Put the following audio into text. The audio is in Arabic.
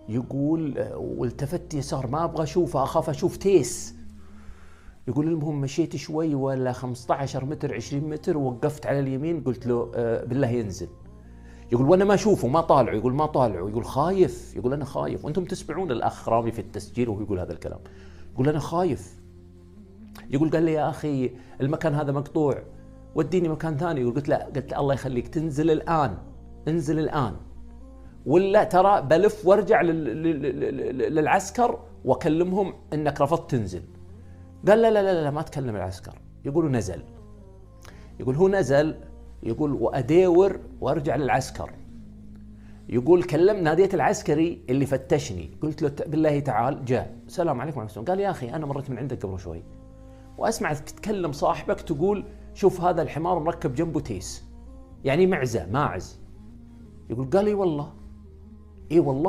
يقول والتفت يسار ما ابغى اشوفه، اخاف اشوف تيس. يقول المهم مشيت شوي ولا 15 متر 20 متر، ووقفت على اليمين قلت له بالله ينزل. يقول وانا ما اشوفه ما طالعه، يقول ما طالعه، يقول خايف، يقول انا خايف. وانتم تسمعون الاخ رامي في التسجيل وهو يقول هذا الكلام، يقول انا خايف. يقول قال لي يا اخي المكان هذا مقطوع، وديني مكان ثاني. يقول قلت لا، قلت الله يخليك تنزل الان، انزل الان، ولا ترى بلف وارجع للعسكر واكلمهم انك رفضت تنزل. قال لا لا لا, لا ما تكلم العسكر. يقول نزل، يقول هو نزل، يقول وادور وارجع للعسكر. يقول كلم ناديت العسكري اللي فتشني، قلت له بالله تعال، جاء السلام عليكم ورحمة الله. قال يا اخي انا مريت من عندك قبل شوي واسمعك تتكلم صاحبك تقول شوف هذا الحمار مركب جنبه تيس، يعني معزة ماعز. يقول قال اي والله، اي والله